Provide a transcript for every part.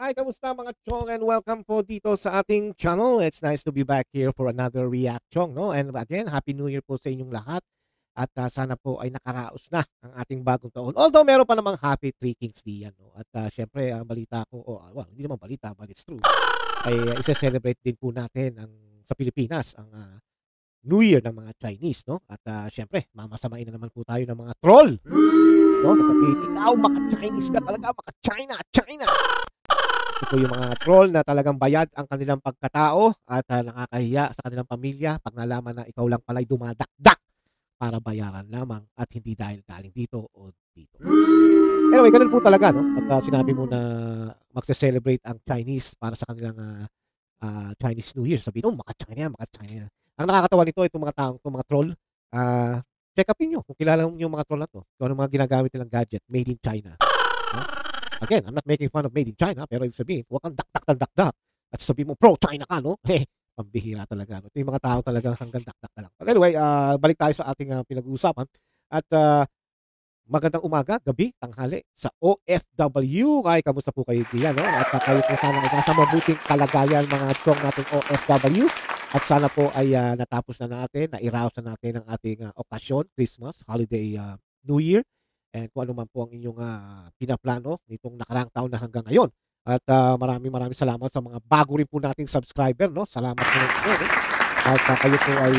Hi, kamusta mga chong and welcome po dito sa ating channel. It's nice to be back here for another reaction, no? And again, Happy New Year po sa inyong lahat. At sana po ay nakaraos na ang ating bagong taon. Although meron pa namang Happy Three Kings Day yan, no? At syempre, ang balita ko, well, hindi naman balita, but it's true, ay isa-celebrate din po natin sa Pilipinas ang New Year ng mga Chinese, no? At syempre, mamasamain na naman po tayo ng mga troll, no? Sasabihin, ikaw, maka-Chinese ka talaga, maka-China, China. Ito po yung mga troll na talagang bayad ang kanilang pagkatao at nakakahiya sa kanilang pamilya pag nalaman na ikaw lang pala'y dumadakdak para bayaran lamang at hindi dahil galing dito o dito. Anyway, ganun po talaga, no? At sinabi mo na magse-celebrate ang Chinese para sa kanilang Chinese New Year. Sabihin, maka-China yan, maka-China yan. Ang nakakatawa nito, itong mga taong, itong mga troll, check upin nyo kung kilala nyo yung mga troll na to. Kung ano mga ginagamit nilang gadget, made in China. No? Again, I'm not making fun of made in China, pero ibig sabihin, huwag kang dakdak. At sabihin mo, pro-China ka, no? Pambihira talaga. No? Ito yung mga tao talaga hanggang dakdak na lang. But anyway, balik tayo sa ating pinag-uusapan. At magandang umaga, gabi, tanghali sa OFW. Ay, kamusta po kayo diyan, no? At kayo po sana ay nasa mabuting kalagayan mga chong nating OFW. At sana po ay natapos na natin, nairaos na natin ang ating okasyon, Christmas, holiday, New Year. And kung ano man po ang inyong pinaplano nitong nakaraang taon na hanggang ngayon. At maraming salamat sa mga bago rin po nating subscriber, no? Salamat po rin po, no? At kayo po ay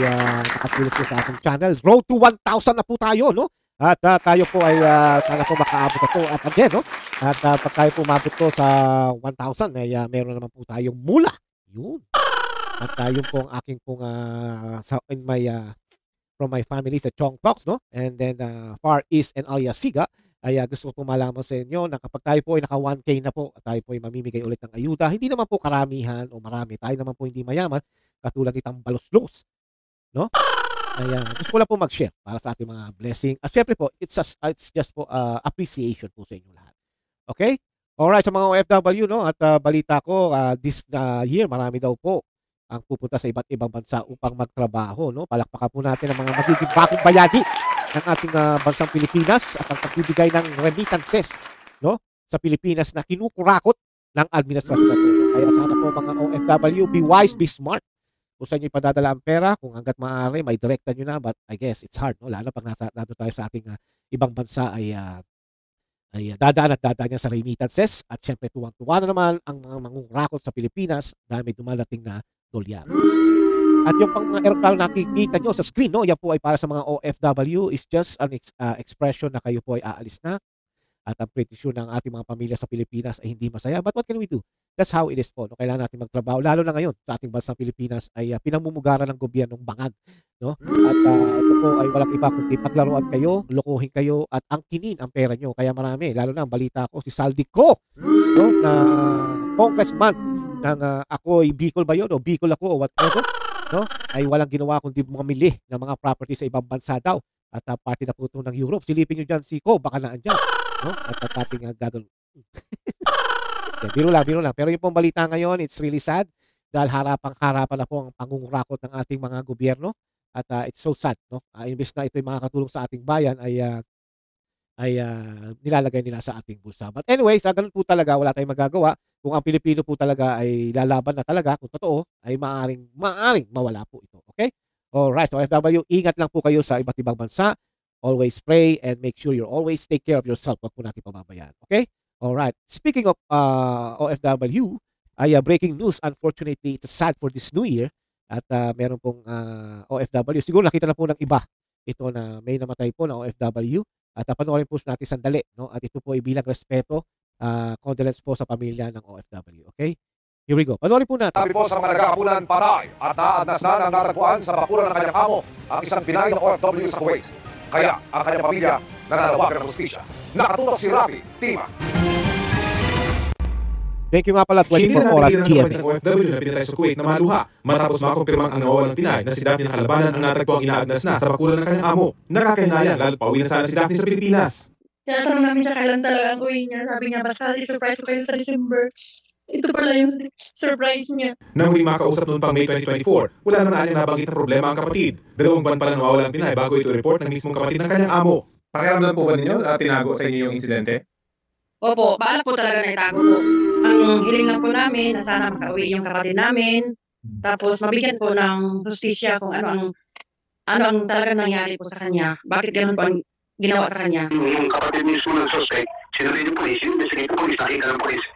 nakatulog po sa ating channel. Road to 1,000 na po tayo, no? At tayo po ay sana po makaabot na po. At again, no? At pag tayo po umabot po sa 1,000, ay meron naman po tayong mula. Yun. At yun po ang aking pong from my family sa Chong Talks, no? And then Far East and alias Siga, ay gusto ko pong malaman sa inyo na kapag tayo po ay naka 1K na po, tayo po ay mamimigay ulit ng ayuda. Hindi naman po karamihan o marami. Tayo naman po hindi mayaman, katulad nitang balos-los, no? Ayan, gusto ko lang po mag-share para sa ating mga blessing. At syempre po, it's just po appreciation po sa inyo lahat. Okay? Alright, sa mga OFW, no? At balita ko, this year, marami daw po ang pupunta sa iba't ibang bansa upang magtrabaho, no? Palakpakan po natin ang mga magiging bakong bayagi ng ating bansang Pilipinas at ang pagbibigay ng remittances, no? Sa Pilipinas na kinukurakot ng administrasyon na ito. Kaya sana po mga OFW, be wise, be smart. Kung saan nyo ipadadala ang pera, kung hanggat maaari, may direkta nyo na, but I guess it's hard, no? Lalo pag nandun tayo sa ating ibang bansa ay dadaan niya sa remittances at syempre tuwang-tuwa na naman ang mga mangungurakot sa Pilipinas dahil may dumadating na dolyar. At yung pang mga aeroplano nakikita nyo sa screen, no, yan po ay para sa mga OFW, is just an expression na kayo po ay aalis na. At I'm pretty sure na ang ating mga pamilya sa Pilipinas ay hindi masaya. But what can we do? That's how it is po. No? Kailangan natin magtrabaho. Lalo na ngayon sa ating bansang Pilipinas ay pinamumugaran ng gobyernong bangag. No? At ito po ay walang iba kundi paglaruan kayo, lokohin kayo, at angkinin ang pera nyo. Kaya marami. Lalo na ang balita ko, si Saldico, no? Na congressman ng ako ay Bicol ba yun? O Bicol ako o whatever. No? Ay walang ginawa kundi mamili ng mga property sa ibang bansa daw. At party na po ito ng Europe. Silipin nyo dyan, Siko, baka naan dyan. No? At ating gagawin. Biro lang. Pero yung pong balita ngayon, it's really sad dahil harapang-harapan na po ang pangungurakot ng ating mga gobyerno. At it's so sad. No? Imbes na ito'y makakatulong sa ating bayan, ay nilalagay nila sa ating bulsa. But anyway, sa ganun po talaga, wala tayong magagawa. Kung ang Pilipino po talaga ay lalaban na talaga, kung totoo, ay maaring mawala po ito. Okay? Alright, so OFW, ingat lang po kayo sa iba't ibang bansa. Always pray and make sure you always take care of yourself. Huwag po natin pababayaan. Okay? Alright. Speaking of OFW, ay breaking news. Unfortunately, it's sad for this New Year. At meron pong OFW. Siguro nakita na po ng iba ito na may namatay po na OFW. At panoorin po natin sandali. No? At ito po ay bilang respeto, condolence po sa pamilya ng OFW. Okay? Here we go. Panoorin po natin. Sabi po sa mga nagkakapunan patay at naadas na ng natagpuan sa bakuran ng kanyang amo ang isang Pinay na OFW sa Kuwait. Kaya ang kanyang pamilya nananawagan ng hustisya. Nakatutok si Rafi Tima. Thank you nga pala, 24 oras GMA. Ng OFW na pinatay sa Kuwait na maluha matapos makumpirmang ang nawawalang Pinay na si Daphne Nakalabanan ang natagpuang inaagnas na sa bakuran ng kanyang amo. Nakakahinayang lalo pauwi na sana si Daphne sa Pilipinas. Tinatanong namin sa kailan talaga ang uwi niya. Sabi niya, basta i-surprise ko kayo sa December. Ito pala yung surprise niya. Nang huling makausap noong pang May 2024, wala naman anyang nabanggit na problema ang kapatid. 2 buwan pala nawawala ang Pinay bago ito report ng mismong kapatid ng kanyang amo. Pakiramdam po ba ninyo tinago sa inyo yung insidente? Opo, baalak po talaga na itago po. Ang Ang hiling lang po namin na sana makauwi yung kapatid namin, tapos mabigyan po ng hustisya kung ano ang talagang nangyari po sa kanya, bakit gano'n po ang ginawa sa kanya. Yung kapatid mismo ng suspect, sinuloy ng police, investigate ng police, nakita ng police,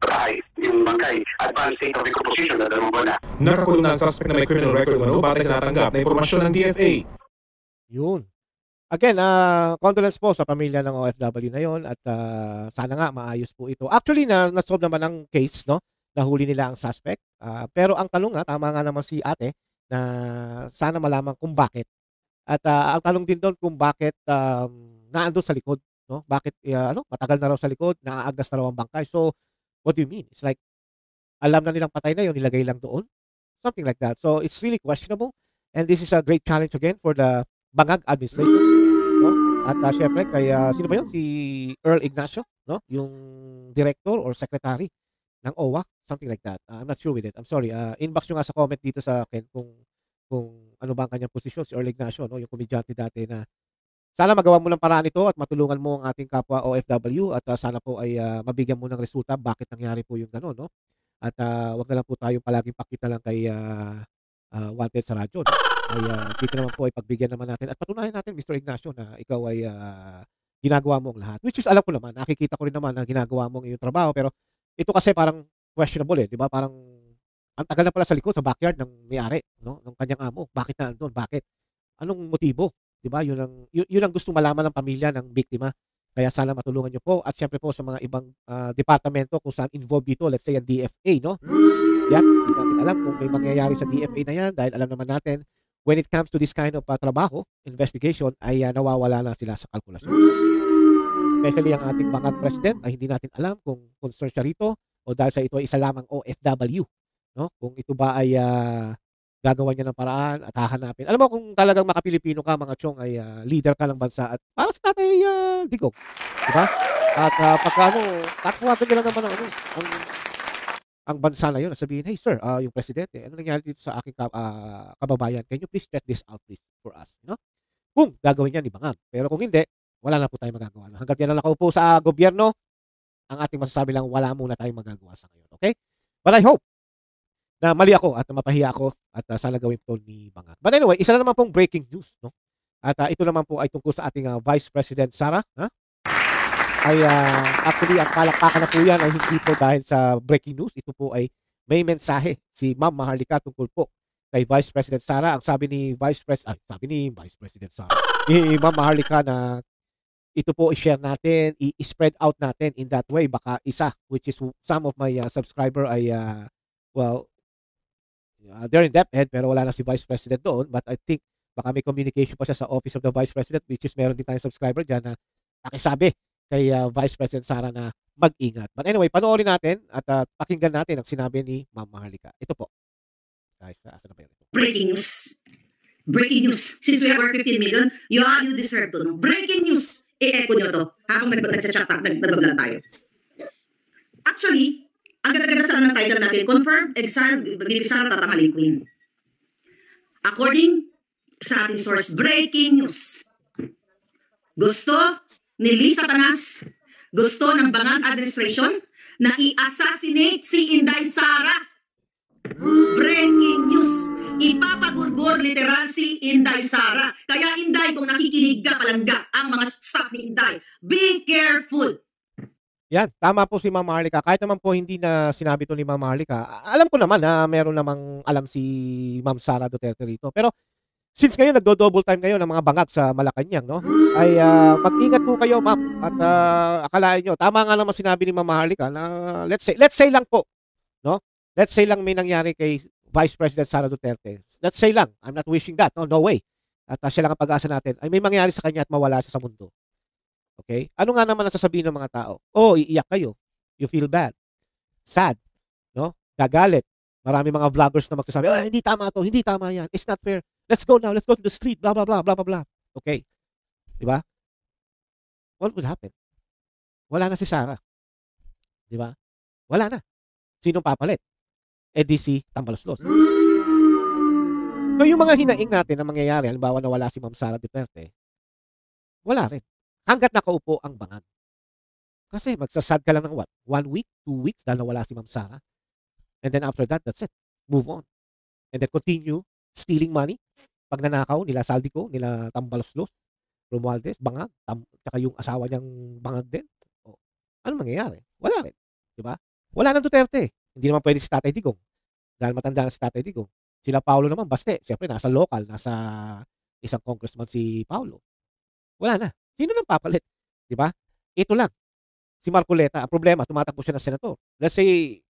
bahay, yung bangkay, advanced state of decomposition na 2 buwan na. Nakakulong na ang suspect na may criminal record umano batay sa natanggap na impormasyon ng DFA. Yun. Again, condolence po sa pamilya ng OFW na yon at sana nga maayos po ito. Actually, na-solve naman ang case, no? Nahuli nila ang suspect. Pero ang tanong nga, tama nga naman si ate, na sana malaman kung bakit. At ang tanong din doon kung bakit naandun sa likod, no? Bakit matagal na raw sa likod, naaagdas na raw ang bangkay. So, what do you mean? It's like alam na nilang patay na yun, nilagay lang doon. Something like that. So, it's really questionable. And this is a great challenge again for the Bangag administration, no? At syempre kay sino ba 'yon? Si Earl Ignacio, no? Yung director or secretary ng OWA, something like that. I'm not sure with it. I'm sorry. Inbox nyo nga sa comment dito sa akin kung ano ba ang kanyang posisyon, si Earl Ignacio, no? Yung komedyante dati na sana magawa mo ng paraan ito at matulungan mo ang ating kapwa OFW at sana po ay mabigyan mo ng resulta bakit nangyari po yung gano'n, no? At wag na lang po tayong palaging pakita lang kay wanted sa radyo, no? Ay dito naman po ay pagbigyan naman natin at patunayan natin, Mr. Ignacio, na ikaw ay ginagawa mo ang lahat. Which is alam ko naman, nakikita ko rin naman na ginagawa mo ang iyong trabaho, pero ito kasi parang questionable, di ba? Parang ang tagal na pala sa likod, sa backyard ng may-ari, no? Ng kanyang amo. Bakit na andun? Bakit? Anong motibo? Di ba? Yun ang gusto malaman ng pamilya ng biktima. Kaya sana matulungan niyo po at syempre po sa mga ibang departamento kung saan involved dito, let's say ang DFA, no? Yan, hindi natin alam kung may mangyayari sa DFA na yan dahil alam naman natin when it comes to this kind of trabaho, investigation, ay nawawala na sila sa kalkulasyon. Especially ang ating Bangag President ay hindi natin alam kung concern siya rito o dahil sa ito ay isa lamang OFW, no? Kung ito ba ay gagawa niya ng paraan at hahanapin. Alam mo kung talagang makapilipino ka, mga chong, ay leader ka ng bansa at para sa tatay Digong, di ba? At pagka takuwagan niya lang naman ang bansa na yun at sabihin, hey sir, yung presidente, ano nangyari dito sa aking kababayan? Can you please check this out please for us? You know? Kung gagawin niya ni Bangag. Pero kung hindi, wala na po tayong magagawa. Hanggat yan na nakaupo sa gobyerno, ang ating masasabi lang, wala muna tayong magagawa sa ngayon. Okay? But I hope na mali ako at mapahiya ako at sana gawin po ni Bangag. But anyway, isa na naman pong breaking news, no? At ito naman po ay tungkol sa ating Vice President Sara, ay actually ang palakpakan na po yan ay hindi po dahil sa breaking news. Ito po ay may mensahe si Ma'am Maharlika tungkol po kay Vice President Sara. Ang sabi ni Vice President Sara, ni Ma'am Maharlika na ito po i-share natin, i-spread out natin in that way. Baka isa, which is some of my subscriber ay they're in DepEd pero wala na si Vice President doon. But I think baka may communication pa siya sa Office of the Vice President, which is meron din tayong subscriber dyan na pakisabi kay Vice President Sara na mag-ingat. But anyway, panoorin natin at pakinggan natin ang sinabi ni Ma'am Maharlika. Ito po. Guys, asan na ba yun? Breaking news. Breaking news. Since we have our 15 million, you deserve to know. Breaking news. I-echo nyo to habang nag-chat nag-vlog tayo. Actually, ang ganda-ganda sana ng title natin, Confirmed Exile, Bibi Sara Tatangaling Queen. According sa ating source, breaking news. Gusto ni Lisa Tanas, gusto ng Bangag Administration na i-assassinate si Inday Sara. Breaking news. Ipapagurgor literal si Inday Sara. Kaya Inday, kung nakikinig ka palangga ang mga staff ni Inday, be careful. Yan, tama po si Ma'am Maharlika. Kahit naman po hindi na sinabi to ni Ma'am Maharlika, alam ko naman na meron namang alam si Ma'am Sara Duterte rito. Pero since ngayon nagdo-double time kayo ng mga bangag sa Malacanang, no? Ay mag-ingat po kayo, ma'am. At akalain nyo, tama nga naman sinabi ni Ma'am Maharlika na let's say lang po, no? Let's say lang may nangyari kay Vice President Sara Duterte. Let's say lang, I'm not wishing that, no way. At siya lang ang pag-asa natin. Ay may mangyari sa kanya at mawala siya sa mundo. Okay? Ano nga naman ang sasabihin ng mga tao? Oh, iiyak kayo. You feel bad. Sad, no? Gagalit. Marami mga vloggers na magsasabi, oh, hindi tama to, hindi tama yan. It's not fair. Let's go now. Let's go to the street. Blah, blah, blah, blah, blah, blah. Okay. Diba? What would happen? Wala na si Sara. Diba? Wala na. Sinong papalit? EDC Tambaloslos. So yung mga hinaing natin na mangyayari, halimbawa na wala si Ma'am Sara Duterte, wala rin. Hanggat nakaupo ang bangag. Kasi magsasad ka lang ng what? 1 week? 2 weeks dahil nawala si Ma'am Sara. And then after that, that's it. Move on. And then continue stealing money. Pag nanakaw nila Saldico, nila Tambaloslos, Romualdez, Bangag, tsaka yung asawa niyang Bangag din. O, ano mangyayari? Wala rin. Diba? Wala nang Duterte. Hindi naman pwede si Tatay Digong. Dahil matanda na si Tatay Digong. Sila Paulo naman, baste. Siyempre, nasa local, nasa isang congressman si Paulo. Wala na. Sino nang papalit? Diba? Ito lang. Si Marcoleta, ang problema, tumatakbo siya ng senator. Let's say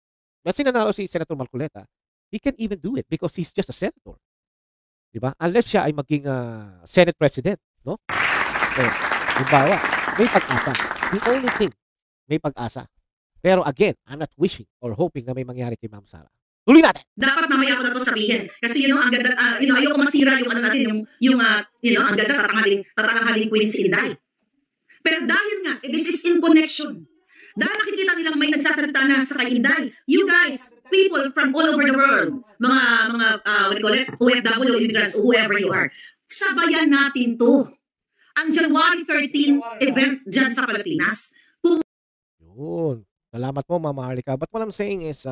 nanalo si Senator Marcoleta, he can even do it because he's just a senator. Diba? Unless siya ay maging Senate President. No? So, halimbawa, may pag-asa. The only thing, may pag-asa. Pero again, I'm not wishing or hoping na may mangyari kay Ma'am Sara. Tuloy natin! Dapat mamaya ko na to sabihin. Kasi ang ganda, ayoko masira yung ano natin, ang ganda tatanghaling Queen si Inday. Pero dahil nga, this is in connection. Dahil nakikita nilang may nagsasalita na sa kay Inday. You guys, people from all over the world, mga what do you call it, OFW, immigrants, whoever you are, sabayan natin to. Ang January 13 event dyan sa Pilipinas. Yun. Salamat po, Ma'am Harlika. But what I'm saying is,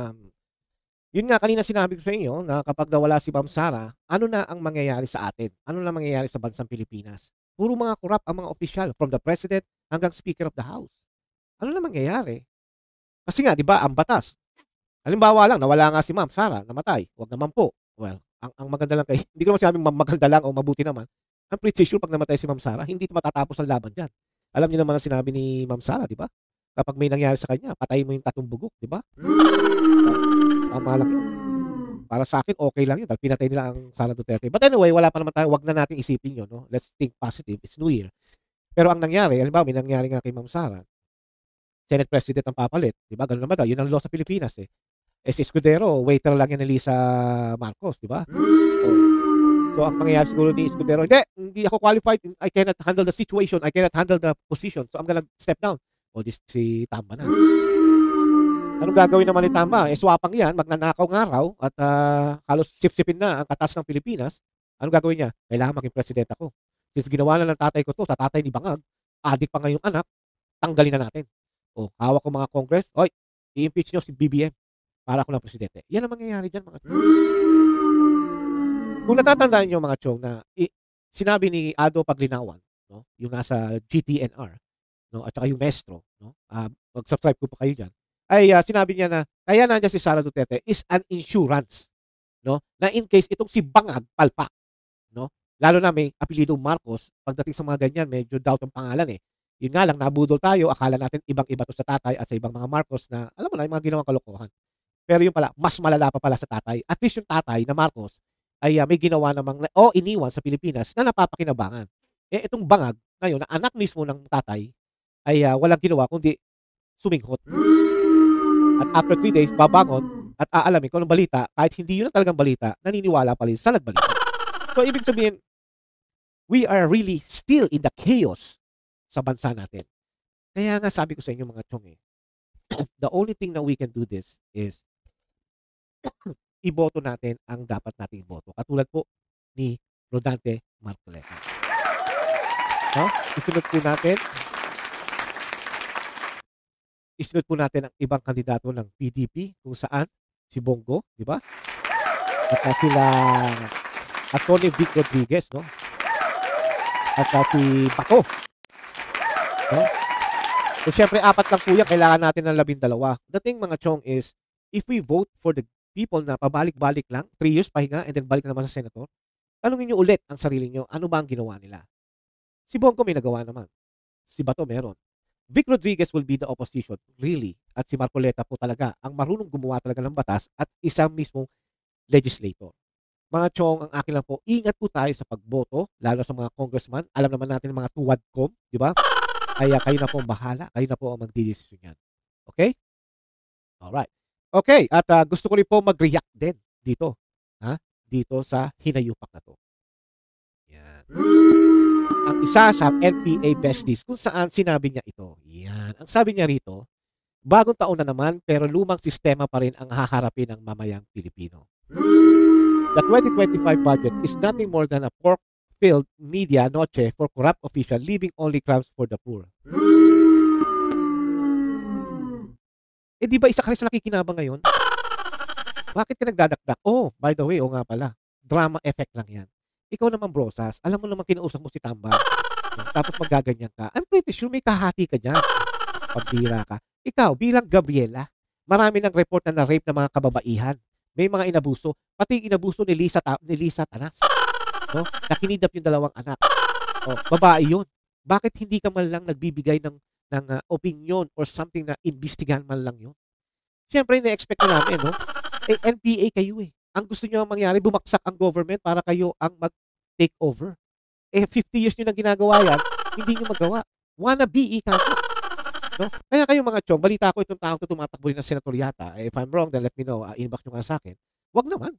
yun nga kanina sinabi ko sa inyo na kapag nawala si Ma'am Sara, ano na ang mangyayari sa atin? Ano na mangyayari sa bansang Pilipinas? Puro mga corrupt ang mga opisyal, from the President hanggang Speaker of the House. Ano na mangyayari? Kasi nga, di ba, ang batas. Halimbawa lang, nawala nga si Ma'am Sara, namatay. Huwag naman po. Well, ang maganda lang kay, hindi ko naman sinabing maganda lang o mabuti naman. I'm pretty sure pag namatay si Ma'am Sara, hindi matatapos ang laban dyan. Alam niyo naman ang sinabi ni Ma'am Sara, di ba? Kapag may nangyari sa kanya, patayin mo yung tatong bugok, di ba? Tama lang yun. Para sa akin, okay lang yun. Dahil pinatay nila ang Sara Duterte. But anyway, wala pa naman tayo. Huwag na natin isipin yun. No? Let's think positive. It's New Year. Pero ang nangyari, alam ba, may nangyari nga kay Ma'am Sara. Senate President ang papalit. Di ba? Ganun naman daw. Yun ang law sa Pilipinas eh. Si Escudero, waiter lang yan ni Lisa Marcos. Di ba? So ang mangyayari siguro ni Escudero, hindi ako qualified. I cannot handle the situation. I cannot handle the position. So I'm gonna step down. O this si Tamba na. Anong gagawin naman ni Tamba? Swapang yan, magnanakaw ng araw at halos sip-sipin na ang katas ng Pilipinas. Anong gagawin niya? Kailangan maging presidente ako. Since ginawa na ng tatay ko to, sa tatay ni Bangag, adik pa ngayong anak, tanggalin na natin. O, hawak ko mga Congress, oy, i-impeach nyo si BBM para ako ng presidente. Yan ang mangyayari dyan, mga chong. Kung natatandaan nyo, mga chong, na sinabi ni Ado Paglinawan, no, yung nasa GTNR, no, at saka yung Maestro, no, mag-subscribe ko pa kayo dyan, ay sinabi niya na kaya nandiyan si Sara Duterte is an insurance, no, na in case itong si Bangag palpak, no, lalo na may apelido Marcos, pagdating sa mga ganyan, medyo doubt ang pangalan eh. Yun nga lang, nabudol tayo, akala natin ibang-iba to sa tatay at sa ibang mga Marcos na, alam mo na, yung mga ginawang kalokohan. Pero yung pala, mas malala pa pala sa tatay. At least yung tatay na Marcos ay may ginawa namang, o iniwan sa Pilipinas na napapakinabangan. Eh, itong Bangag, ngayon, na anak mismo ng tatay, ay walang ginawa kundi suminghot. At after 3 days, babangon at aalamin kung anong balita, kahit hindi yun ang talagang balita, naniniwala pa rin sa nagbalita. So, ibig sabihin, we are really still in the chaos sa bansa natin. Kaya nga sabi ko sa inyo mga chong the only thing na we can do this is iboto natin ang dapat nating iboto. Katulad po ni Rodante Marcoleta. No? Isunod po natin ang ibang kandidato ng PDP kung saan si Bongo, di ba? At sila Atty. Vic Rodriguez, no? At si Paco. No? So, syempre, 4 lang po yan. Kailangan natin ng 12. The thing, mga chong, is if we vote for the people na pabalik-balik lang, 3 years pahinga, and then balik na naman sa senator, tanungin nyo ulit ang sarili nyo, ano ba ang ginawa nila? Si Bongo may nagawa naman. Si Bato meron. Vic Rodriguez will be the opposition, really. At si Marcoleta po talaga, ang marunong gumawa talaga ng batas at isang mismong legislator. Mga chong, ang akin lang po, ingat po tayo sa pagboto, lalo sa mga congressman. Alam naman natin ang mga tuwadcom, di ba? Ay kayo na po ang bahala, kayo na po ang magdidesisyon yan. Okay? Alright. Okay, at gusto ko rin po mag-react din dito. Dito sa hinayupak na to. Yan. Ang isa sa NPA Besties kung saan sinabi niya ito. Yan. Ang sabi niya rito, bagong taon na naman pero lumang sistema pa rin ang haharapin ng mamayang Pilipino. The 2025 budget is nothing more than a pork-filled media noche for corrupt officials leaving only crumbs for the poor. Eh, di ba isa ka rin sa nakikinabang ngayon? Bakit ka nagdadakdak? Oh, by the way, nga pala, drama effect lang yan. Ikaw naman, Brosas, alam mo naman kinausap mo si Tamba. Tapos magaganyan ka. I'm pretty sure may kahati ka dyan. Pambira ka. Ikaw, bilang Gabriela, marami ng report na na-rape ng mga kababaihan. May mga inabuso. Pati inabuso ni Lisa Tanas. No? Nakinidap yung dalawang anak. Babae yun. Bakit hindi ka man lang nagbibigay ng opinion or something na investigahan man lang yun? Siyempre, na-expect na namin, no? Eh, NPA kayo eh. Ang gusto nyo ang mangyari, bumaksak ang government para kayo ang mag-take over. Eh, 50 years nyo nang ginagawa yan, hindi nyo magawa. Wannabe, ika nyo. No? Kaya kayo mga chong, balita ko itong taong tumatakbo rin ng senator yata. If I'm wrong, then let me know. Inbox nyo nga sa akin. Wag naman.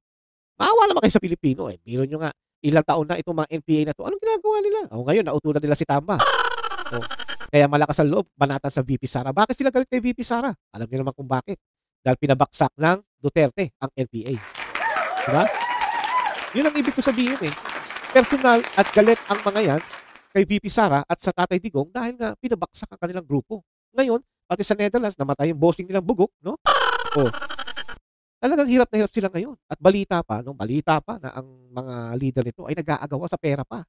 Maawa naman kayo sa Pilipino. Biro nyo nga, ilang taon na itong mga NPA na to. Anong ginagawa nila? Ngayon, nautulan nila si Tamba. Kaya malakas ang loob, banatan sa VP Sara. Bakit sila galit kay VP Sara? Alam niyo naman kung bakit. Dahil pinabaksak ng Duterte ang NPA. Diba? Yun ang ibig ko sabihin eh. Personal at galit ang mga yan kay VP Sara at sa Tatay Digong dahil nga pinabaksak ang kanilang grupo. Ngayon, pati sa Netherlands, namatay yung bossing nilang bugok, no? Talagang hirap na hirap sila ngayon. At balita pa na ang mga leader nito ay nag-aagawa sa pera pa.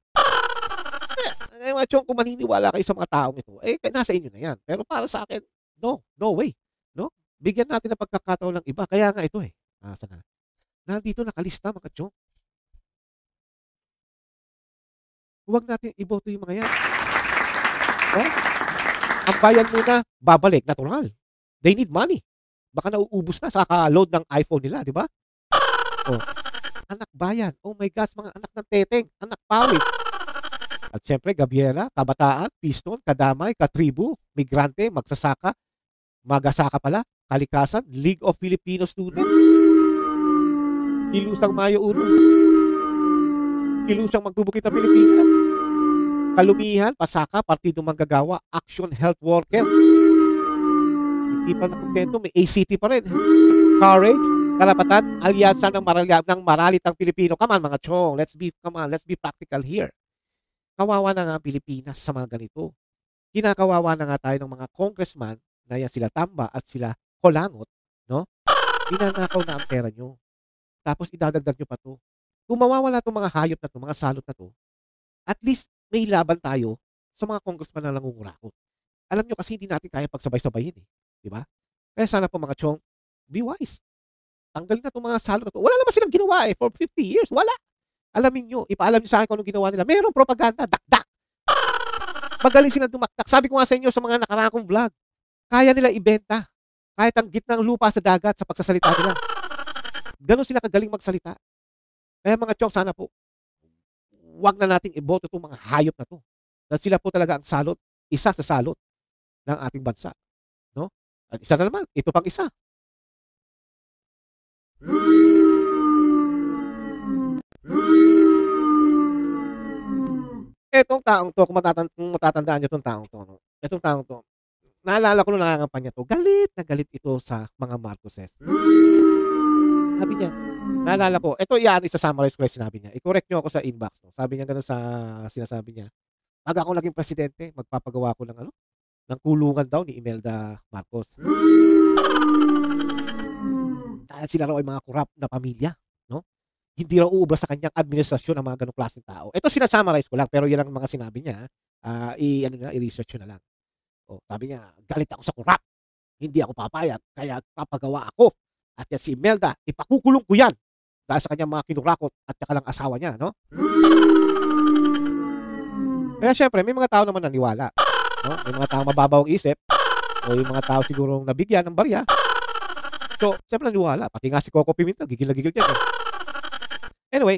Mga chong, kung maniniwala kayo sa mga taong ito, nasa inyo na yan. Pero para sa akin, no way. No? Bigyan natin ng pagkakataon ng iba. Kaya nga ito Asa na? Nandito nakalista mga chong. Huwag natin iboto yung mga yan. No? Ang bayan muna, babalik, natural. They need money. Baka nauubos na sa load ng iPhone nila, di ba? Anak bayan. Oh my gosh, mga anak ng teteng, anak pawis. At syempre, Gabriela, kabataan, piston, kadamay, katribu, migrante, magsasaka, magasaka pala, kalikasan, League of Filipino Students, Kilusang Mayo 1, Kilusang Magbubukit ng Pilipinas, Kalumihan, Pasaka, Partido Manggagawa, Action Health Worker. Hindi pa nakontento, may ACT pa rin. Courage, Karapatan, Alyansa ng Maralitang Pilipino. Come on mga chong, let's be practical here. Kawawa na nga ang Pilipinas sa mga ganito. Kinakawawa na nga tayo ng mga congressman na yan sila Tamba at sila Kolangot, no? Pinanakaw na ang pera nyo. Tapos idadagdag nyo pa to. Kung mawawala itong mga hayop na to, mga salot na to, at least may laban tayo sa mga congressman na nangungurakot. Alam nyo kasi hindi natin kaya pagsabay-sabayin Di ba? Kaya sana po mga chong, be wise. Tanggalin na itong mga salot na to. Wala naman silang ginawa for 50 years. Wala. Alamin nyo, ipaalam nyo sa akin kung anong ginawa nila. Mayroong propaganda, dakdak. Magaling silang dumakdak. Sabi ko nga sa inyo sa mga nakaraang kong vlog, kaya nila ibenta. Kahit ang gitnang lupa sa dagat sa pagsasalita nila. Ganon sila kagaling magsalita. Kaya mga chong, sana po, wag na nating iboto itong mga hayop na to. Dahil sila po talaga ang salot, isa sa salot ng ating bansa. No? At isa na naman, ito pang isa. Etong taong to, kung matatandaan nyo itong taong to, no? Etong taong to, naalala ko nung nangangampanya to, galit na galit ito sa mga Marcoses. Sabi niya, naalala ko, ito isa-summarize ko yung sinabi niya. I-correct nyo ako sa inbox. No? Sabi niya ganun sa sinasabi niya, pag ako naging presidente, magpapagawa ko ng kulungan daw ni Imelda Marcos. Dahil sila raw ay mga corrupt na pamilya. No? Hindi raw uubra sa kanyang administrasyon ang mga ganong klaseng tao. Ito sinasummarize ko lang, pero yan ang mga sinabi niya. I-research na lang. Sabi niya, galit ako sa corrupt. Hindi ako papayag, kaya papagawa ako. At yan si Imelda, ipakukulong ko yan. Dahil sa kanyang mga kinurakot at saka lang asawa niya. No? Kaya syempre, may mga tao naman naniwala. No? May mga tao mababaw ang isip. O yung mga tao sigurong nabigyan ng barya. So, syempre naniwala. Pati nga si Coco Pimentel, gigil na gigil yan. Anyway,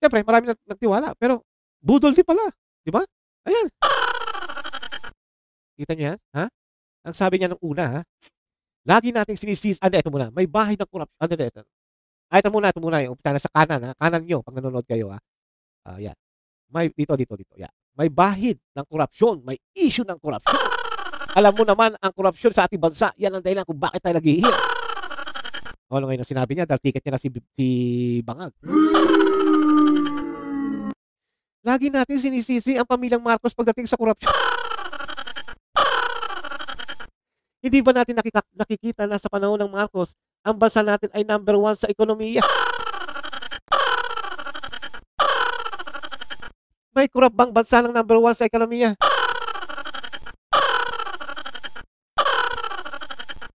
syempre, marami nagtiwala. Pero, budol din pala. Di ba? Ayan. Kita niyo yan? Ha? Ang sabi niya nung una, ha? Lagi nating sinisisi. Ito muna. May bahay ng corruption. Ito. Ito muna. Yung sa kanan, ha? Kanan nyo, pag nanonood kayo, ha? Yan. Dito. Yeah. May bahid ng korupsyon. May issue ng korupsyon. Alam mo naman, ang korupsyon sa ating bansa, yan ang dahilan kung bakit tayo naghihirap. Ano ngayon ang sinabi niya? Dahil ticket niya na si Bangag. Lagi natin sinisisi ang pamilyang Marcos pagdating sa korupsyon. Hindi ba natin nakikita na sa panahon ng Marcos, ang bansa natin ay number 1 sa ekonomiya? May kurap bang bansa ng number 1 sa ekonomiya?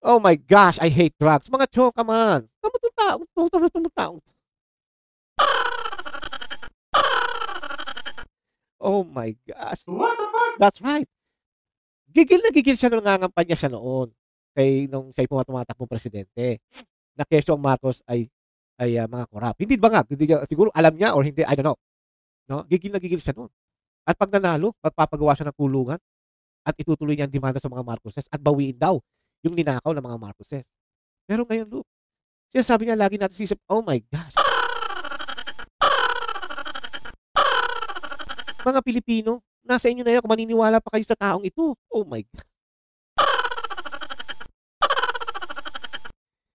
Oh my gosh, I hate drugs. Mga chong, come on. Taong. Oh my gosh. What the fuck? That's right. Gigil na gigil siya nung nangangampanya siya noon. Nung siya tumatakbong presidente. Na kesyo ang Marcos ay mga korap. Hindi ba nga? Siguro alam niya or hindi, I don't know. No? Gigil na gigil siya noon. At pag nanalo, magpapagawa siya ng kulungan at itutuloy niya ang demanda sa mga Marcoses at bawiin daw yung ninakaw ng mga Marcoses. Pero ngayon, look, sinasabi niya lagi natin sisip, oh my gosh. Mga Pilipino, nasa inyo na yan kung maniniwala pa kayo sa taong ito. Oh my God.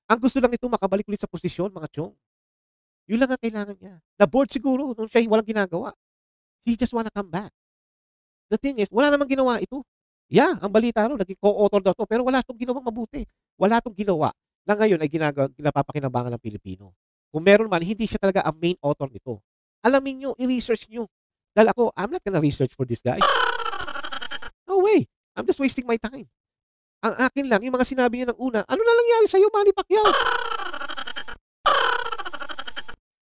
Ang gusto lang ito makabalik ulit sa posisyon, mga chong. Yun lang ang kailangan niya. Na-board siguro nung siya walang ginagawa. He just wanna come back. The thing is, wala namang ginawa ito. Yeah, ang balita ro, naging co-author daw to, pero wala itong ginawang mabuti. Wala itong ginawa na ngayon ay napapakinabangan ng Pilipino. Kung meron man, hindi siya talaga ang main author nito. Alamin nyo, i-research nyo. Dahil ako, I'm not gonna research for this guy. No way. I'm just wasting my time. Ang akin lang, yung mga sinabi niya ng una, ano na nangyari sa'yo, Manny Pacquiao?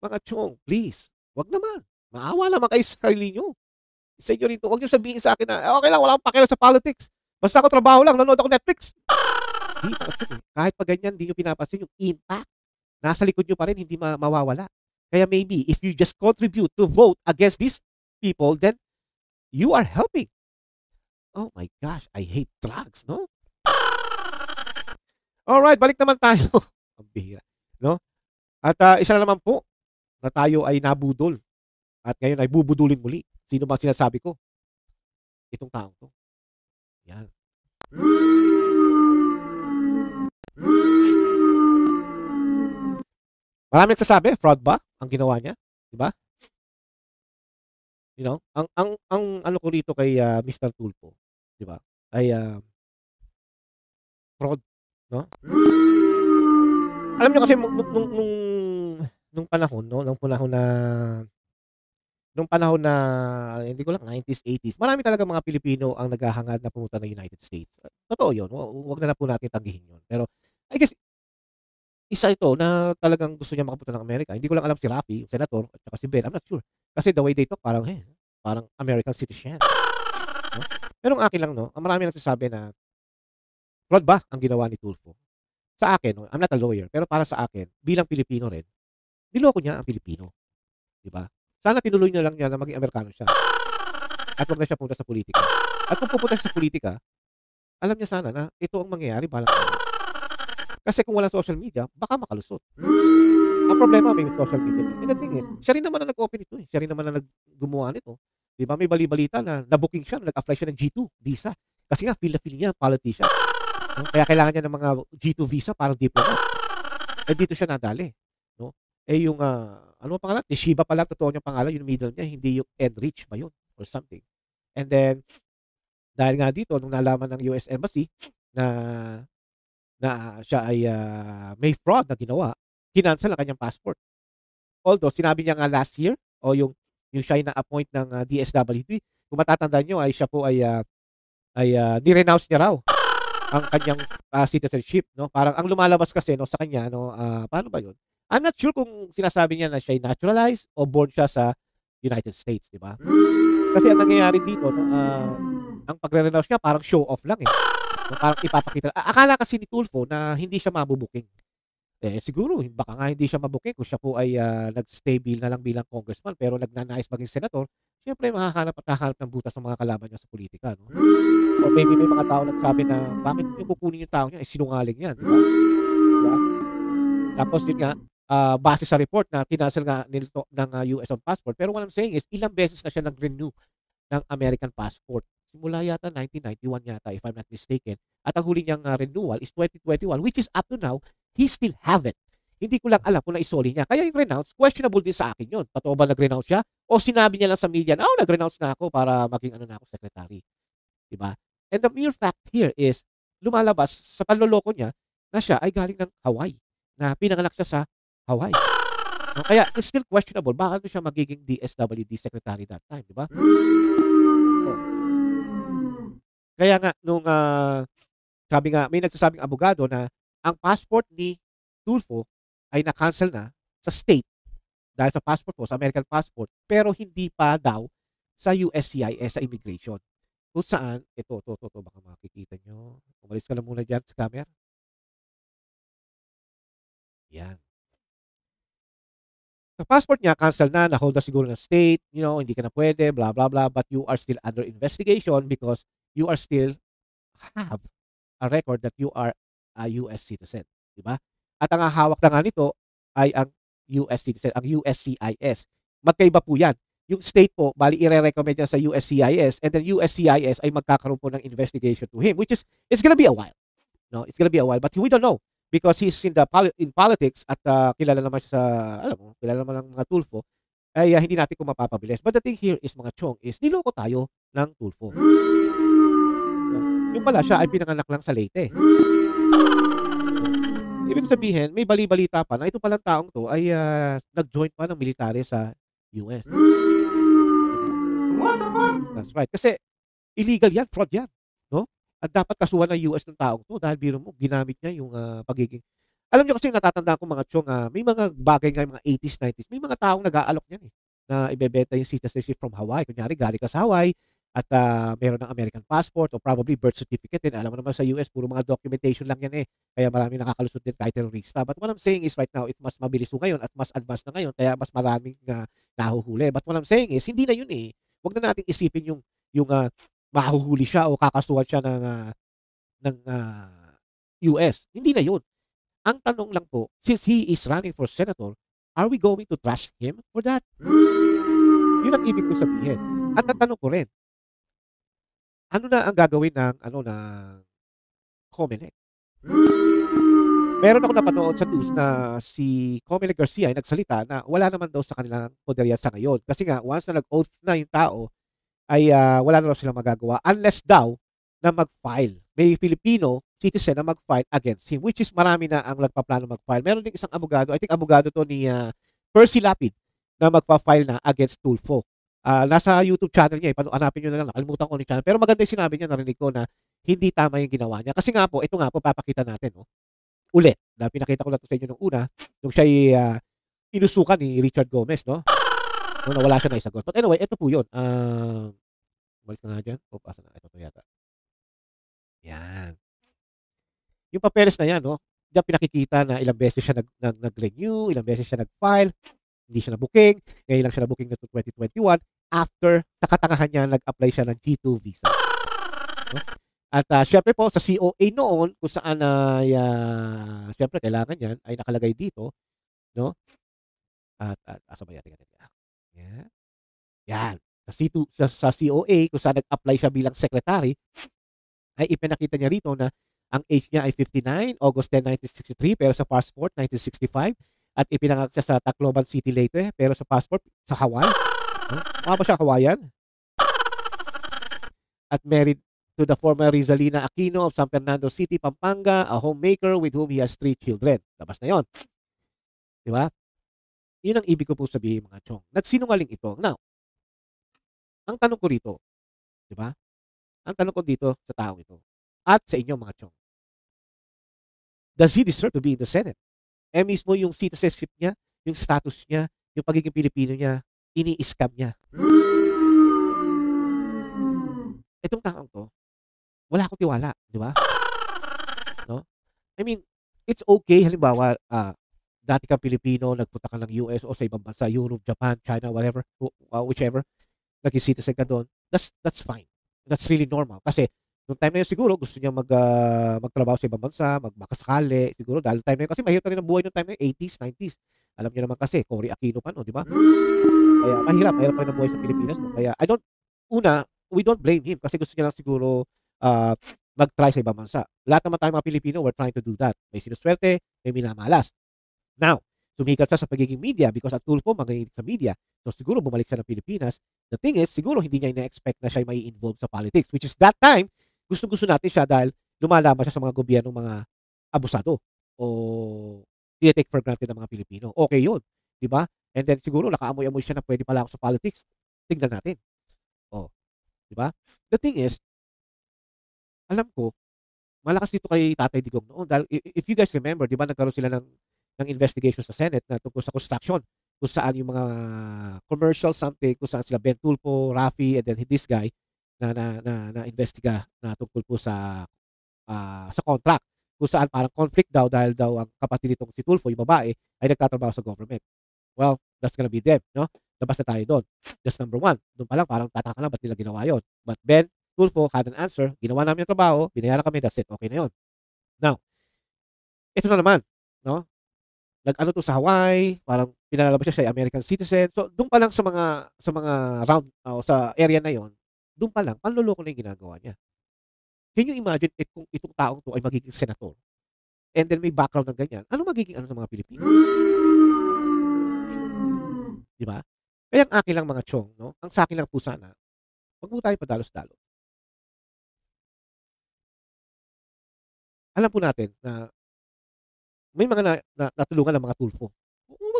Mga chong, please, wag naman. Maawa naman kayo sa sarili nyo. Sa inyo rin to, wag nyo sabihin sa akin na, okay lang, wala akong pakialam sa politics. Basta ako trabaho lang, nanonood ako Netflix. Di, kahit pa ganyan, hindi nyo pinapansin yung impact. Nasa likod nyo pa rin, hindi mawawala. Kaya maybe, if you just contribute to vote against these people, then you are helping. Oh my gosh, I hate drugs, no? Alright, balik naman tayo. Ang bihira, no? At isa na naman po, na tayo ay nabudol. At ngayon ay bubudulin muli. Sino ba sinasabi ko? Itong taong to. Yan. Marami nagsasabi, fraud ba ang ginawa niya? Diba? You know, ang ano ko rito kay Mr. Tulfo, diba? Ay fraud, no? Alam niyo kasi nung panahon, no, nung panahon na hindi ko lang 90s, 80s, marami talaga mga Pilipino ang naghahangad na pumunta ng United States. Totoo 'yun. Wag na po natin tanggihin 'yun. Pero I guess isa ito na talagang gusto niya makapunta ng Amerika. Hindi ko lang alam si Rafi, yung senator, at saka si Ben. I'm not sure. Kasi the way they talk, parang American citizen. No? Pero ang akin lang, no, ang marami nagsasabi na fraud ba ang ginawa ni Tulfo? Sa akin, no, I'm not a lawyer, pero para sa akin, bilang Pilipino rin, niloko niya ang Pilipino. Diba? Sana tinuloy niya lang niya na maging Amerikano siya. At huwag na siya punta sa politika. At kung pupunta siya sa politika, alam niya sana na ito ang mangyayari balang araw. Kasi kung walang social media, baka makalusot. Ang problema may social media. And the thing is, siya rin naman na nag-open ito. Siya rin naman na gumawa nito. Diba? May bali-balita na nabooking siya, nag-apply siya ng G2 visa. Kasi nga, feel niya, politician. No? Kaya kailangan niya ng mga G2 visa para diplomat. Eh dito siya nadali. No? Eh yung, ano ang pangalan? Shiba pala, totoo niyang pangalan, yung middle niya, hindi yung Enrich ba yun? Or something. And then, dahil nga dito, nung nalaman ng US Embassy na siya ay may fraud na ginawa, kinansel ang kanyang passport. Although, sinabi niya nga last year, o yung siya ay na-appoint ng DSWD, kung matatandaan nyo, ay siya po ay ni-renounce niya raw ang kanyang citizenship. No? Parang ang lumalabas kasi no, sa kanya, no, paano ba yun? I'm not sure kung sinasabi niya na siya ay naturalized o born siya sa United States, di ba? Kasi ang nangyayari dito, no, ang pagre-renounce niya parang show off lang eh. No, parang ipapakita. Akala kasi ni Tulfo na hindi siya mabubuking. Eh siguro, baka nga hindi siya mabuking kung siya po ay nag-stay na lang bilang congressman pero nagnanais maging senator, siyempre hahanap ng butas ng mga kalaban niya sa politika. No? O maybe may mga tao nagsabi na bakit yung kukunin yung tao niya? Eh sinungaling yan. Diba? Diba? Tapos yun nga, base sa report na kinansel nga nito ng US on passport. Pero what I'm saying is, ilang beses na siya nag-renew ng American passport. Simula yata 1991 yata, if I'm not mistaken. At ang huli niyang renewal is 2021, which is up to now, he still have it. Hindi ko lang alam kung naisoli niya. Kaya yung renounce, questionable din sa akin yun. Totoo ba nag-renounce siya? O sinabi niya lang sa media na, nag-renounce na ako para maging ano na ako, secretary. Diba? And the mere fact here is, lumalabas sa panloloko niya na siya ay galing ng Hawaii, na pinanganak siya sa Hawaii. No? Kaya it's still questionable, bakit siya magiging DSWD secretary that time, di ba? So, kaya nga, sabi nga, may nagsasabing abogado na ang passport ni Tulfo ay na-cancel na sa state dahil sa passport po, sa American passport, pero hindi pa daw sa USCIS, sa immigration. Kung saan, ito, baka makikita nyo. Umalis ka na muna dyan sa camera. Yan. Sa passport niya, cancel na-hold na siguro ng state, hindi ka na pwede, blah, blah, blah, but you are still under investigation because you are still have a record that you are a US citizen. Diba? At ang hawak na nga nito ay ang US citizen, ang USCIS. Magkaiba po yan. Yung state po, bali i-recommend niya sa USCIS, and then USCIS ay magkakaroon po ng investigation to him, which is, it's gonna be a while. No, it's gonna be a while, but we don't know because he's in politics at kilala naman siya sa, kilala naman ng mga Tulfo, ay hindi natin kung mapapabilis. But the thing here is, mga chong, is niloko tayo ng Tulfo. Yung pala siya ay pinanganak lang sa Leyte. Ibig sabihin, may bali-balita pa na ito palang taong to ay nag-join pa ng military sa US. What the fuck? That's right. Kasi illegal yan, fraud yan. No? At dapat kasuhan ng US ng taong to dahil biro mo, ginamit niya yung pagiging... Alam niyo kasi yung natatandaan ko mga chong, may mga bagay nga, mga 80s, 90s, may mga taong nag-aalok niyan na ibebenta yung citizenship from Hawaii. Kunyari, galing ka sa Hawaii at meron ng American passport or probably birth certificate din. Alam mo naman sa US, puro mga documentation lang yan Kaya marami nakakalusot din kahit terrorista. But what I'm saying is right now, it mas mabilis ngayon at mas advanced na ngayon, kaya mas maraming nahuhuli. But what I'm saying is, hindi na yun Huwag na natin isipin yung mahuhuli siya o kakasuhan siya ng US. Hindi na yun. Ang tanong lang po, since he is running for senator, are we going to trust him for that? Yun ang ibig ko sabihin. At natanong ko rin, ano na ang gagawin ng COMELEC? Meron ako napanood sa news na si COMELEC Garcia ay nagsalita na wala naman daw sa kanilang poderya sa ngayon. Kasi nga, once na nag-oath na yung tao, ay wala na daw silang magagawa unless daw na mag-file. May Filipino citizen na mag-file against him, which is marami na ang nagpaplano mag-file. Meron din isang abogado, I think abogado to ni Percy Lapid, na magpa-file na against Tulfo. Nasa YouTube channel niya, hanapin nyo na lang, nakalimutan ko ni channel. Pero maganda yung sinabi niya, narinig ko na hindi tama yung ginawa niya. Kasi nga po, ito nga po, papakita natin, ulit. Na pinakita ko na ito sa inyo nung una, nung siya inusukan ni Richard Gomez, no? Nung nawala siya na isagot. But anyway, ito po yun. Balik na nga dyan. Asa na? Ito po yata. Yan. Yung papeles na yan, diyan pinakikita na ilang beses siya nag-renew, ilang beses siya nag-file, hindi siya na-booking, ngayon lang siya na-booking na 2021 after sa katangahan niya nag-apply siya ng G2 visa. No? At syempre po sa COA noon kung saan syempre kailangan yan ay nakalagay dito, no? At asa ba yatin? Yan. Yan. Sa COA kung saan nag-apply siya bilang secretary ay ipinakita niya rito na ang age niya ay 59, August 10, 1963, pero sa passport 1965. At ipinanganak siya sa Tacloban City Leyte, pero sa passport sa Hawaii. Mukha ba siya Hawaiian? At married to the former Rizalina Aquino of San Fernando City, Pampanga, a homemaker with whom he has 3 children. Labas na yon. Di ba? Yun ang ibig ko po sabihin, mga chong. Nagsinungaling ito. Now, ang tanong ko rito, di ba? Ang tanong ko dito sa taong ito at sa inyo, mga chong. Does he deserve to be in the Senate? Mismo yung citizenship niya, yung status niya, yung pagiging Pilipino niya, ini-scam niya. Itong taong to, wala akong tiwala, di ba? No? I mean, it's okay, halimbawa, dati kang Pilipino, nagpunta ka ng US o sa ibang bansa, Europe, Japan, China, whatever, whichever, naging citizen ka doon, that's fine. That's really normal. Kasi, noong time na yun siguro, gusto niya magtrabaho sa ibang bansa, magmakasakali, siguro, dahil time na yun, kasi mahirap na rin ang buhay noong time na yun, 80s, 90s. Alam niyo naman kasi, Cory Aquino pa, no, di ba? Kaya, mahirap pa rin ang buhay sa Pilipinas, no? Kaya, we don't blame him, kasi gusto niya lang siguro mag-try sa ibang bansa. Lahat naman tayo mga Pilipino, we're trying to do that. May sinuswerte, may minamalas. Now, sumikat siya sa pagiging media because at Tulfo, magaling sa media. So, siguro bumalik siya ng Pilipinas. The thing is, siguro hindi niya ina-expect na siya may involved sa politics, which is that time, gusto-gusto natin siya dahil lumalaban siya sa mga gobyernong mga abusado o tine-take for granted ng mga Pilipino. Okay yun, di ba? And then siguro nakaamoy-amoy siya na pwede pala ako sa politics. Tignan natin. Oh, di ba? The thing is, alam ko, malakas dito kay Tatay Digong noon. Dahil if you guys remember, di ba nagkaroon sila ng investigation sa Senate na tungkol sa construction, kung saan yung mga commercial something, kung saan sila Ben Tulfo, Rafi, and then this guy na investiga na tungkol po sa contract, kung saan parang conflict daw dahil daw ang kapatid nitong si Tulfo, yung babae, ay nagtatrabaho sa government. Well, that's gonna be them, no? Labas na tayo doon. That's number one. Doon pa lang parang tataka lang ba't nila ginawa yun. But Ben Tulfo had an answer, ginawa namin yung trabaho, binayaran kami, that's it, okay na yun. Now, ito na naman, no? Nag-ano to sa Hawaii, parang pinalalabas siya ay American citizen. So, doon pa lang sa mga round, sa area na yon, doon pa lang, panloloko na yung ginagawa niya. Can you imagine kung itong taong to ay magiging senator? And then may background ng ganyan. Ano magiging ano ng mga Pilipino? Di ba? Kaya ang akin lang mga chong, no? Ang sa akin lang po sana, wag mo tayo padalos-dalos. Alam po natin na may mga natulungan ng mga Tulfo.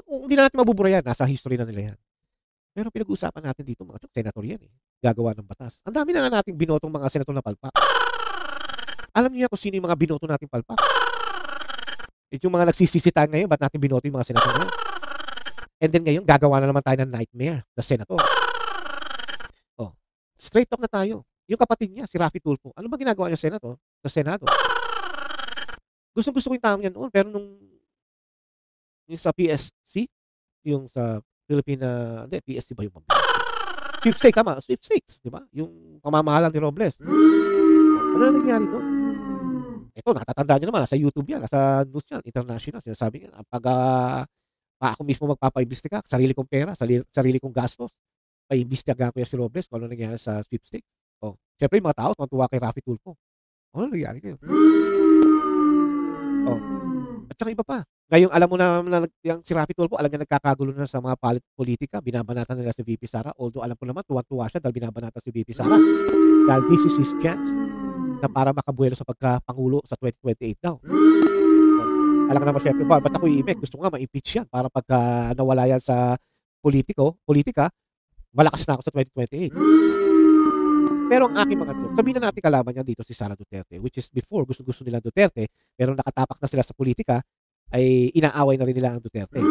Hindi na natin mabubura yan. Nasa history na nila yan. Pero pinag-uusapan natin dito mga chok, senator yan eh. Gagawa ng batas. Ang dami na nga nating binotong mga senator na palpak. Alam niyo kung sino yung mga binoto nating palpak? Yung mga nagsisisitahan ngayon, ba't natin binoto yung mga senator ngayon? And then ngayon, gagawa na naman tayo ng nightmare na senator. Oh, straight talk na tayo. Yung kapatid niya, si Rafi Tulfo, ano ba ginagawa niya senator? Sa Senado? Gusto ko yung tao niya noon, pero yung sa PSC, yung sa PSC ba yung sweepstakes, tama, sweepstakes, di ba? Yung pamamahalan ni Robles. Ano na nangyari doon? Ito, natatandaan nyo naman, nasa YouTube yan, nasa news yan, international, sinasabi nga, pag ako mismo magpapaimbestiga, sarili kong pera, sarili kong gastos, paimbestigahan ko yan si Robles kung ano nangyari sa sweepstakes. Oh, syempre yung mga tao, tuwa kay Rafi Tulfo. Ano nangyari kayo? Oh. At saka iba pa. Ngayon, alam mo na yung si Rafi Tulfo, alam niya nagkakagulo na sa mga politika, binabanatan nila si VP Sara, although alam ko naman, tuwa-tuwa siya dahil binabanatan si VP Sara. Dahil this is his chance na para makabuelo sa pagkapangulo sa 2028 daw. So, alam ka naman syempre, ba't ako i-imik? Gusto ko nga ma-impeach yan para pagka nawala yan sa politika, malakas na ako sa 2028. Pero ang aking mga joke, sabihin na natin kalaban niya dito si Sara Duterte, which is before, gusto nila Duterte, pero nakatapak na sila sa politika, ay inaaway na rin nila ang Duterte.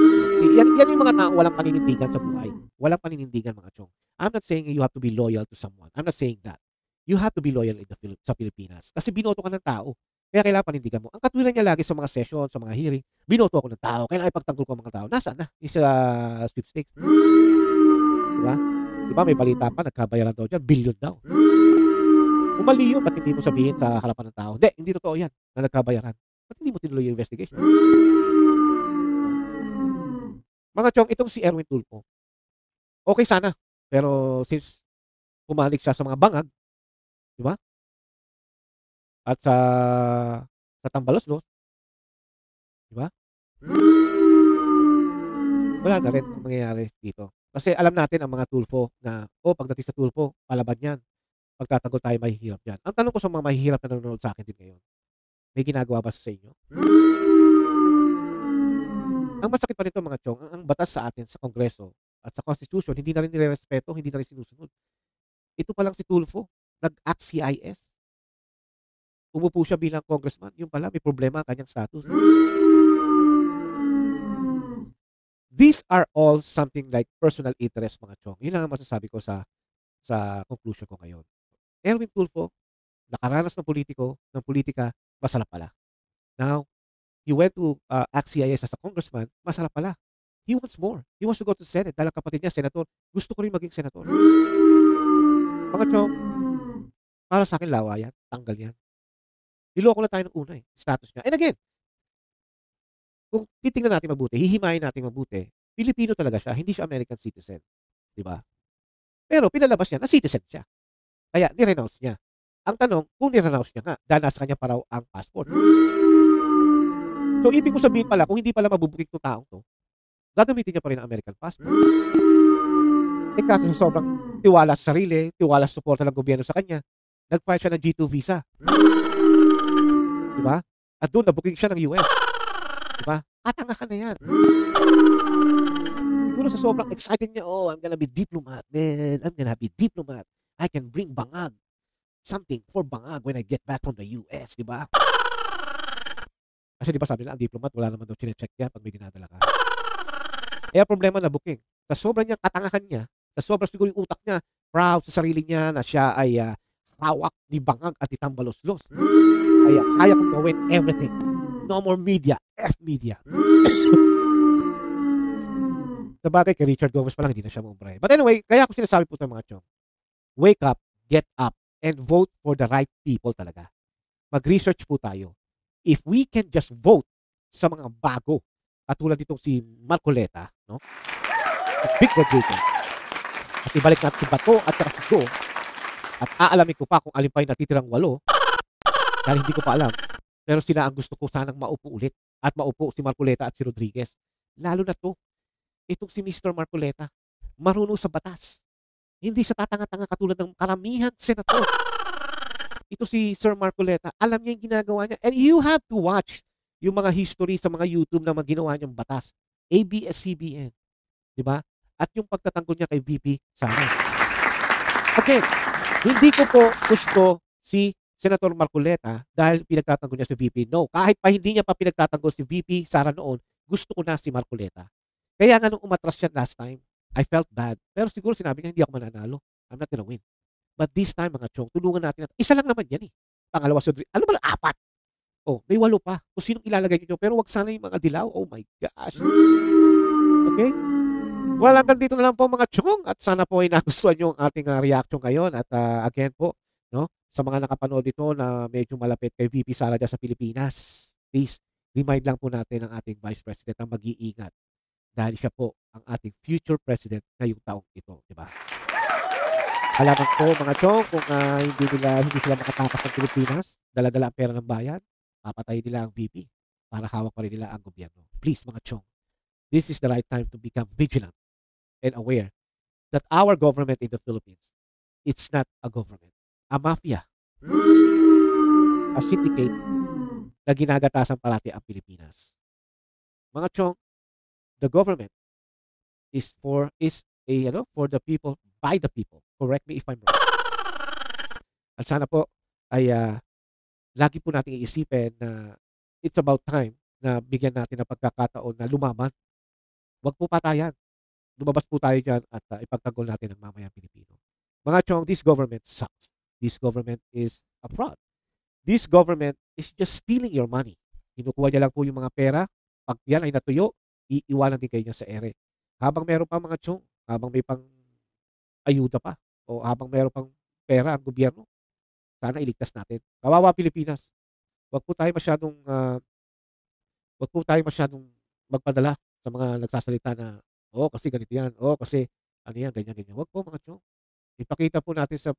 Yan yung mga tao walang paninindigan sa buhay. Walang paninindigan mga chong. I'm not saying you have to be loyal to someone. I'm not saying that. You have to be loyal sa Pilipinas. Kasi binoto ka ng tao. Kaya kailangan panindigan mo. Ang katwiran niya lagi sa mga session, sa mga hearing, binoto ako ng tao. Kailangan ipagtanggol ko ang mga tao. Nasaan na? Yung sa sweepstakes. Diba? Diba may balita pa, nagkabayaran daw dyan, billion daw. Kung mali yun, ba't hindi mo sabihin sa harapan ng tao? Hindi totoo yan, na nagkabayaran. Ba't hindi mo tinuloy yung investigation? Mga chong, itong si Erwin Tulfo, okay sana. Pero since pumanik siya sa mga bangag, diba? At sa Tambalos, no? Diba? Wala na rin ang mangyayari dito. Kasi alam natin ang mga Tulfo na, pagdating sa Tulfo, palaban yan. Pagtatagol tayo, mahihirap yan. Ang tanong ko sa mga mahihirap na nanonood sa akin din ngayon, may ginagawa ba sa inyo? Ang masakit pa nito mga chong, ang batas sa atin sa Kongreso at sa Constitution, hindi na rin nirerespeto, hindi na rin sinusunod. Ito pa lang si Tulfo, nag-act CIS. Umupo siya bilang congressman, yung pala may problema ang kanyang status. These are all something like personal interest mga chong. Yun lang ang masasabi ko sa conclusion ko ngayon. Erwin Tulfo, nakaranas ng politika, masarap pala. Now, he went to act CIS as a congressman, masarap pala. He wants more. He wants to go to Senate dahil ang kapatid niya, senator. Gusto ko rin maging senator. Mga chong, para sa akin lawa yan, tanggal yan. Niloko na tayo ng una status niya. And again, kung titingnan natin mabuti, hihimayin natin mabuti, Pilipino talaga siya, hindi siya American citizen. Diba? Pero pinalabas niya na citizen siya. Kaya nirenounce niya. Ang tanong, kung nirenounce niya nga, dahil nasa kanya pa raw ang passport. So, ibig ko sabihin pala, kung hindi pala mabubukik itong taong to, gagamitin niya pa rin ang American passport. Kasi sobrang tiwala sa sarili, tiwala sa suporta ng gobyerno sa kanya, nag-file siya ng G2 visa. Di ba? At doon, nabuking siya ng US. Di ba? Katanga ka na yan. Siguro sa sobrang excited niya, oh, I'm gonna be diplomat, man. I'm gonna be diplomat. I can bring bangag. Something for bangag when I get back from the US, di ba? Kasi di ba sabi nila, ang diplomat, wala naman daw chinecheck yan pag may dinadala ka. Kaya problema na booking. Sa sobrang niyang katangahan niya, sa sobrang siguro yung utak niya, proud sa sarili niya na siya ay hawak ni bangag at itambalos-los. Kaya kaya kong gawin everything. No more media. F media. Sabagay kay Richard Gomez pa lang, hindi na siya maumbray. But anyway, kaya ako sinasabi po ito mga chong, wake up, get up, and vote for the right people talaga. Mag-research po tayo. If we can just vote sa mga bago, katulad ditong si Marcoleta, no? Big graduate. At ibalik natin si Bato at saka si Go. At aalamin ko pa kung alin pa yung natitirang 8 dahil hindi ko pa alam. Pero sila ang gusto ko sanang maupo ulit. At maupo si Marcoleta at si Rodriguez. Lalo na to, itong si Mr. Marcoleta, marunong sa batas. Hindi sa tatanga-tanga katulad ng karamihan senator. Ito si Sir Marcoleta, alam niya yung ginagawa niya. And you have to watch yung mga history sa mga YouTube na ginawa niyang batas. ABS-CBN. Diba? At yung pagtatanggol niya kay VP Sara. Okay, hindi ko po gusto si Senator Marcoleta dahil pinagtatanggol niya si VP. No, kahit pa hindi niya pa pinagtatanggol si VP Sara noon, gusto ko na si Marcoleta. Kaya nga nung umatras siya last time, I felt bad. Pero siguro sinabi niya, hindi ako mananalo. I'm not gonna win. But this time, mga chong, tulungan natin. Isa lang naman yan eh. Pangalawa si Rodriguez. Ano ba lang? 4. Oh, may 8 pa. Kung sinong ilalagay niyo. Pero wag sana yung mga dilaw. Oh my gosh. Okay? Well, hanggang dito na lang po mga chong. At sana po ay nagustuhan nyo ang ating reaction ngayon. At again po, no, sa mga nakapanood dito na medyo malapit kay VP Sara dyan sa Pilipinas, please, remind lang po natin ang ating Vice President na mag-iingat. Dahil siya po ang ating future president ngayong taong ito. Diba? Alaman po mga chong, kung hindi sila makatakas ng Pilipinas, dala-dala ang pera ng bayan, papatayin nila ang VP para hawak pa rin nila ang gobyerno. Please mga chong, this is the right time to become vigilant and aware that our government in the Philippines, it's not a government. A mafia. A syndicate na ginagatasan parati ang Pilipinas. Mga chong, the government is for the people, by the people. Correct me if I'm wrong. At sana po ay lagi po nating iisipin na it's about time na bigyan natin ng pagkakataon na lumaban. Huwag po patayan. Lumabas po tayo dyan at ipagtanggol natin ang mamayang Pilipino. Mga chong, this government sucks. This government is a fraud. This government is just stealing your money. Kinukuha niya lang po yung mga pera. Pag yan ay natuyo, iiwanan din kayo niya sa ere. Habang meron pa mga chong, habang may pang ayuda pa, o habang meron pang pera ang gobyerno, sana iligtas natin. Kawawa Pilipinas. Wag po tayo masyadong magpadala sa mga nagsasalita na, kasi ganito yan, kasi ano yan, ganyan. Wag po mga chong. Ipakita po natin sa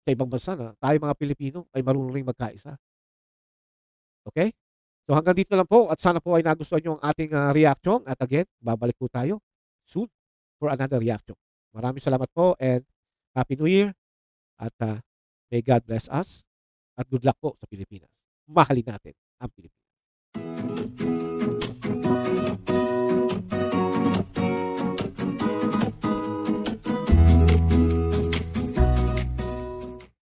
ibang bansa na tayo mga Pilipino ay marunong ring magkaisa. Okay? So hanggang dito na lang po at sana po ay nagustuhan nyo ang ating reaction. At again, babalik po tayo soon for another reaction. Maraming salamat po and Happy New Year at may God bless us at good luck po sa Pilipinas. Mahalin natin ang Pilipinas.